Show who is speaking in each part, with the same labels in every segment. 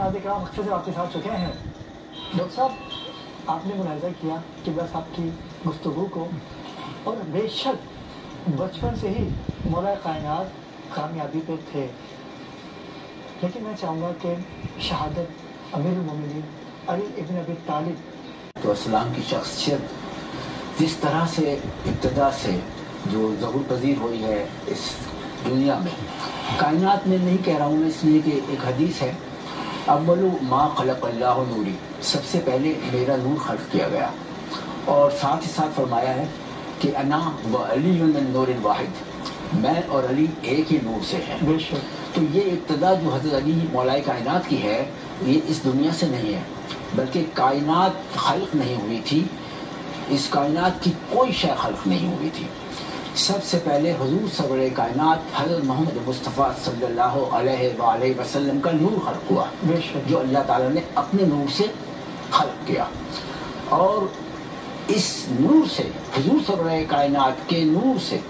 Speaker 1: नाज़ इकराम अक्सर से आपके साथ चुके हैं। डॉक्टर साहब, आपने मुलाहिज़ा किया कि बस आपकी गुफ्तगू को, और बेशक बचपन से ही मौला कायनात कामयाबी पे थे, लेकिन मैं चाहूँगा कि शहादत अमीरुल मोमिनीन अली इब्न अबी तालिब
Speaker 2: तो इस्लाम की शख्सियत जिस तरह से इब्तदा से जो ज़हूर पजीर हुई है इस दुनिया में, कायनात में नहीं कह रहा हूँ मैं, इसलिए कि एक हदीस है, अव्वलु मा खलक़ल्लाहु नूरी, सबसे पहले मेरा नूर खल्क़ किया गया। और साथ ही साथ फरमाया है कि अना व अली मिन नूरिन वाहिद, मैं और अली एक ही नूर से हैं। तो ये इब्तदा जो हज़रत अली मौलाए कायनात की है, ये इस दुनिया से नहीं है, बल्कि कायनात खल्क़ नहीं हुई थी, इस कायनात की कोई शय खल्क़ नहीं हुई थी। सबसे पहले हुज़ूर सरवरे कायनात हज़रत मोहम्मद मुस्तफ़ा सल्लल्लाहु अलैहि वसल्लम का नूर खल्क़ हुआ, जो अल्लाह ताला ने अपने नूर से खल्क़ किया। और इस नूर से, हुज़ूर सरवरे कायनात के नूर से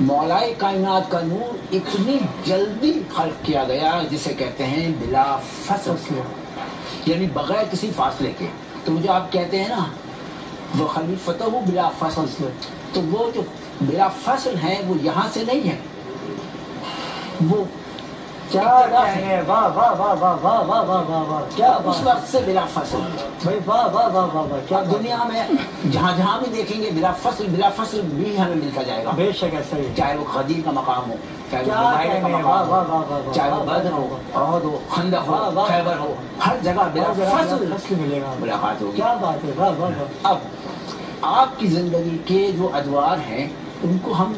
Speaker 2: मौलाए कायनात का नूर इतनी जल्दी खल्क़ किया गया, जिसे कहते हैं बिला फसल, यानी बगैर किसी फासले के। तो जो आप कहते हैं ना वो खलीफतहु बिला फसल, तो वो जो बिला फसल है वो यहाँ से नहीं है, वो
Speaker 1: क्या कहेंगे, वाह वाह वाह वाह वाह वाह वाह वाह वाह, क्या
Speaker 2: उस वक्त से बिला फसल
Speaker 1: भाई, वाह वाह वाह वाह वाह, क्या
Speaker 2: दुनिया में जहाँ जहाँ भी देखेंगे बिला फसल भी हमें मिलता जाएगा।
Speaker 1: बेशक ऐसा ही,
Speaker 2: चाहे वो गदीर का मकाम हो, चाहे वो
Speaker 1: क्या
Speaker 2: जुबैर का
Speaker 1: कहेंगे,
Speaker 2: मकाम
Speaker 1: वाह
Speaker 2: हो,
Speaker 1: वाह वाह वाह,
Speaker 2: चाहे वो बद्र हो, उहद हो, खंदक हो, खैबर हो, हर जगह बिला फसल
Speaker 1: मिलेगा,
Speaker 2: मुलाकात होगी।
Speaker 1: क्या बात है, वाह वाह वाह।
Speaker 2: अब आपकी ज़िंदगी के जो अदवार हैं उनको हम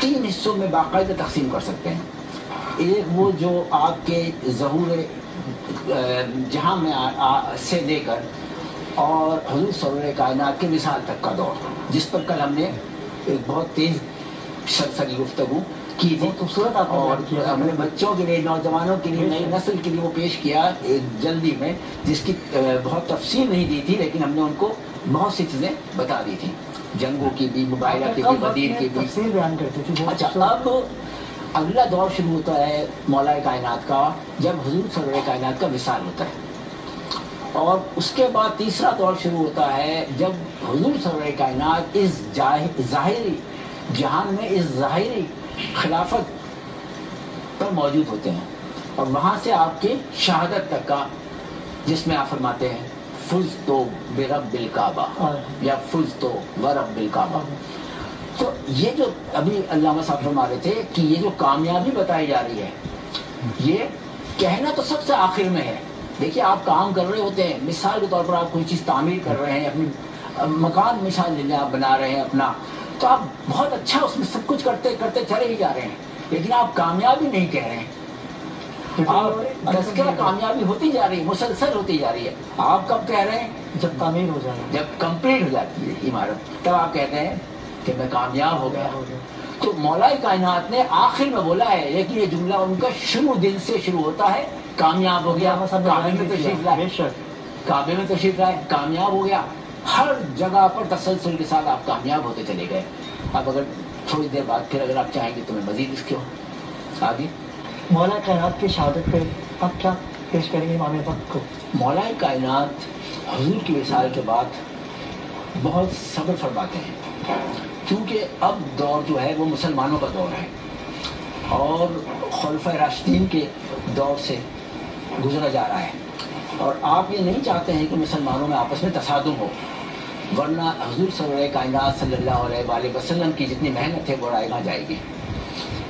Speaker 2: 3 हिस्सों में बाकायदा तकसीम कर सकते हैं। एक वो जो आपके ज़हूर जहाँ में से लेकर और हुज़ूर सरवरे कायनात के विसाल तक का दौर, जिस पर कल हमने एक बहुत तेज़ सरसरी गुफ्तगू की थी,
Speaker 1: खूबसूरत
Speaker 2: और हमने बच्चों के लिए, नौजवानों के लिए, नई नस्ल के लिए वो पेश किया एक जल्दी में, जिसकी बहुत तफसील नहीं दी थी, लेकिन हमने उनको बहुत सी चीज़ें बता दी थी, जंगों की भी, मुबाइला की भी, गदीर की भी।
Speaker 1: तफसील बयान करती थी।
Speaker 2: अच्छा, अब अगला दौर शुरू होता है मौलाए कायनात का, जब हुज़ूर सरवरे कायनात का विसाल होता है, और उसके बाद तीसरा दौर शुरू होता है जब हुज़ूर सरवरे कायनात इस ज़ाहिरी जहान में, इस ज़ाहिरी खिलाफत पर मौजूद होते हैं, और वहाँ से आपके शहादत तक का, जिसमें आप फरमाते हैं फुज़ तो बिरब्बिल काबा या फुज़ तो वरब्बिल काबा। तो ये जो अभी अल्लामा साहब फरमा रहे थे कि ये जो कामयाबी बताई जा रही है, ये कहना तो सबसे आखिर में है। देखिए, आप काम कर रहे होते हैं, मिसाल के तौर पर आप कोई चीज़ तामीर कर रहे हैं, अपनी मकान मिसाल ले लें, आप बना रहे हैं अपना, तो आप बहुत अच्छा उसमें सब कुछ करते करते चले ही जा रहे हैं, लेकिन आप कामयाबी नहीं कह रहे हैं। आप तज़किरा कामयाबी होती जा रही है, मुसलसल होती जा रही है। आप कब कह रहे हैं?
Speaker 1: जब तामीर हो जाए,
Speaker 2: जब कंप्लीट हो जाती है इमारत, तब आप कहते हैं कि मैं कामयाब हो गया। तो मौलाए कायनात ने आखिर में बोला है, लेकिन ये जुमला उनका शुरू दिन से शुरू होता है, कामयाब हो गया, काबे में तशरीफ लाए, काबे में तशरीफ लाए, कामयाब हो गया। हर जगह पर तसलसल के साथ आप कामयाब होते चले गए। अब अगर थोड़ी देर बाद फिर अगर आप चाहेंगे तो मैं मजीद इसके आगे
Speaker 1: मौला कायनात की शहादत पे अब क्या पेश करेंगे इमाम वक्त को?
Speaker 2: मौलाए कायनात हुज़ूर की विसाल के बाद बहुत सब्र फरमाते हैं, क्योंकि अब दौर जो है वो मुसलमानों का दौर है, और खुलफाए राशिदीन के दौर से गुजरा जा रहा है, और आप ये नहीं चाहते हैं कि मुसलमानों में आपस में तसादुम हो, वरना हुज़ूर सरवरे कायनात सल्लल्लाहु अलैहि वसल्लम की जितनी मेहनत है वो रायगा जाएगी।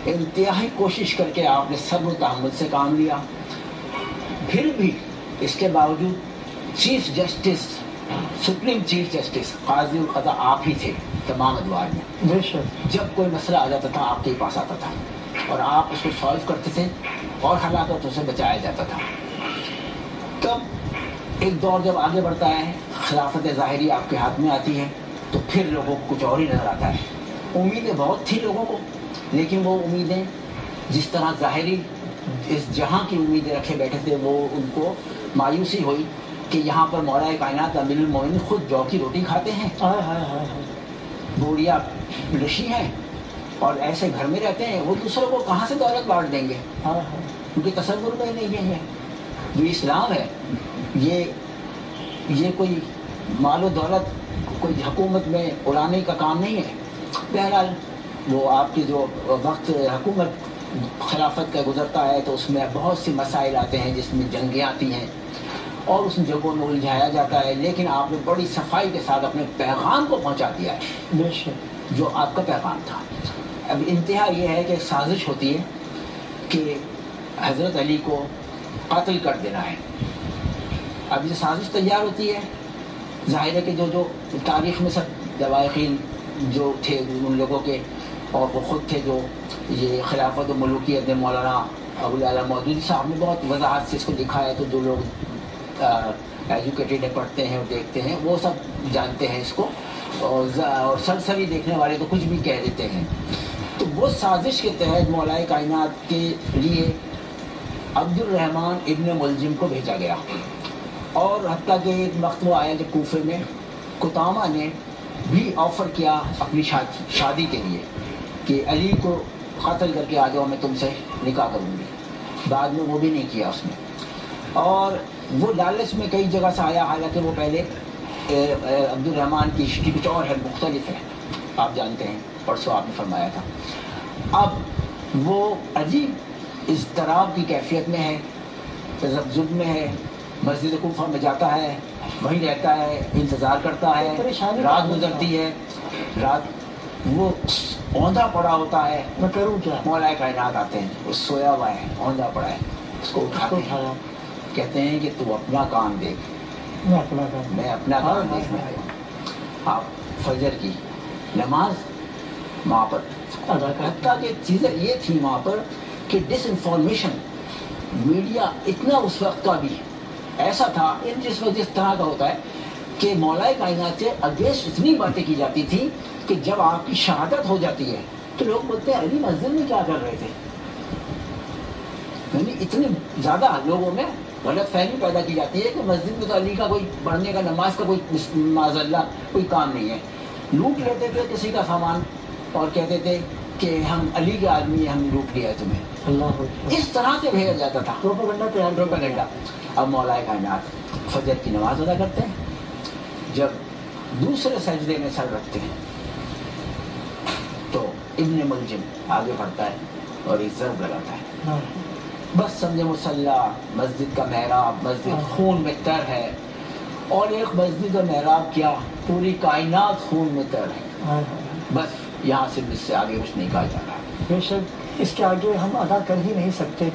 Speaker 2: इंतहाई कोशिश करके आपने सब्र तहम्मुल से काम लिया, फिर भी इसके बावजूद chief justice, supreme chief justice काज़ी उल क़ज़ा आप ही थे तमाम अदवार में। जब कोई मसला आ जाता था आपके पास आता था, और आप उसको सॉल्व करते थे, और हलाकतों से बचाया जाता था। तब एक दौर जब आगे बढ़ता है, खिलाफत ज़ाहिरी आपके हाथ में आती है, तो फिर लोगों को कुछ और ही नज़र आता है। उम्मीदें बहुत थी लोगों को, लेकिन वो उम्मीदें जिस तरह ज़ाहिरी इस जहां की उम्मीदें रखे बैठे थे, वो उनको मायूसी हुई कि यहाँ पर मौलाए कायनात अमीरुल मोमिनीन खुद जौ की रोटी खाते हैं, बोरिया लशी हैं, और ऐसे घर में रहते हैं, वो दूसरों को कहाँ से दौलत बांट देंगे? उनके तसव्वुर में नहीं है। جو اسلام ہے یہ کوئی مال و دولت کوئی حکومت میں اڑانے کا کام نہیں ہے. بہرحال وہ آپ کی جو وقت حکومت خلافت کا گزرتا ہے تو اس میں بہت سے مسائل آتے ہیں جس میں جنگیں آتی ہیں اور اس جنگوں میں الجھایا جاتا ہے، لیکن آپ نے بڑی صفائی کے ساتھ اپنے پیغام کو پہنچا دیا ہے.
Speaker 1: بے شک
Speaker 2: جو آپ کا پیغام تھا. اب انتہا یہ ہے کہ ایک سازش ہوتی ہے کہ حضرت علی کو قتل کر دینا ہے. اب یہ سازش تیار ہوتی ہے، ظاہر ہے کہ جو تاریخ میں سب لواحقین جو تھے ان لوگوں کے، اور وہ خود تھے جو یہ خلافت و ملوکیت میں مولانا ابوالعلا مودودی صاحب نے بہت وضاحت سے اس کو لکھا ہے، تو جو لوگ ایجوکیٹڈ پڑھتے ہیں اور دیکھتے ہیں وہ سب جانتے ہیں اس کو، اور سرسری دیکھنے والے تو کچھ بھی کہہ دیتے ہیں. تو وہ سازش کے تحت مولائے کائنات کے لیے عبد الرحمن ابن ملجم کو بھیجا گیا، اور حتیٰ کہ ایک وقت وہ آیا جب کوفے میں قطامہ نے بھی آفر کیا اپنی شادی کے لیے کہ علی کو قتل کر کے آ جاؤ، میں تم سے نکاح کروں گی. بعد میں وہ بھی نہیں کیا اس نے، اور وہ لالچ میں کئی جگہ سے آیا، حالانکہ وہ پہلے عبد الرحمن کی ہسٹری کچھ اور ہے، مختلف ہے، آپ جانتے ہیں، پرسوں آپ نے فرمایا تھا. اب وہ عجیب اضطراب کی کیفیت میں ہے، تذبذب میں ہے، مسجد کوفہ میں جاتا ہے، وہیں رہتا ہے، انتظار کرتا ہے، رات گزرتی ہے، رات وہ اوندا پڑا ہوتا ہے،
Speaker 1: میں کروں کیا؟
Speaker 2: مولائے کائنات آتے ہیں، وہ سویا ہوا ہے، اوندا پڑا ہے، اس کو اٹھاتے ہیں، کہتے ہیں کہ تو اپنا کام دیکھ،
Speaker 1: میں اپنا کام
Speaker 2: میں اپنا کام دیکھنے آیا ہوں. آپ فجر کی نماز وہاں پر
Speaker 1: ادا کرتا.
Speaker 2: حتیٰ کہ چیزیں یہ تھی وہاں پر کہ ڈس انفارمیشن میڈیا اتنا اس وقت کا بھی ایسا تھا، جس وقت جس طرح کا ہوتا ہے کہ مولائے کائنات سے اگینسٹ اتنی باتیں کی جاتی تھی کہ جب آپ کی شہادت ہو جاتی ہے تو لوگ بولتے ہیں علی مسجد میں کیا کر رہے تھے. یعنی اتنی زیادہ لوگوں میں غلط فہمی پیدا کی جاتی ہے کہ مسجد میں تو علی کا کوئی پڑھنے کا، نماز کا کوئی معاذ اللہ کوئی کام نہیں ہے. لوٹ لیتے تھے کسی کا سامان اور کہتے تھے کہ ہم علی کے آدمی ہم نے لوٹ لیا ہے تمہیں.
Speaker 1: اللہ
Speaker 2: اس طرح سے بھیجا جاتا تھا
Speaker 1: پروپیگنڈا تیار کیا
Speaker 2: پروپیگنڈا. اب مولائے کائنات فجر کی نماز ادا کرتے ہیں، جب دوسرے سجدے میں سر رکھتے ہیں تو ابن ملجم آگے بڑھتا ہے اور ایک ضرب لگاتا ہے. بس سمجھے مسلح، مسجد کا محراب، مسجد خون میں تر ہے، اور ایک مسجد کا محراب کیا پوری کائنات خون میں تر ہے. بس یہاں سے مجھ سے آگے کچھ نہیں کہا جا رہا.
Speaker 1: بے شک اس کے آگے ہم ادا کر ہی نہیں سکتے.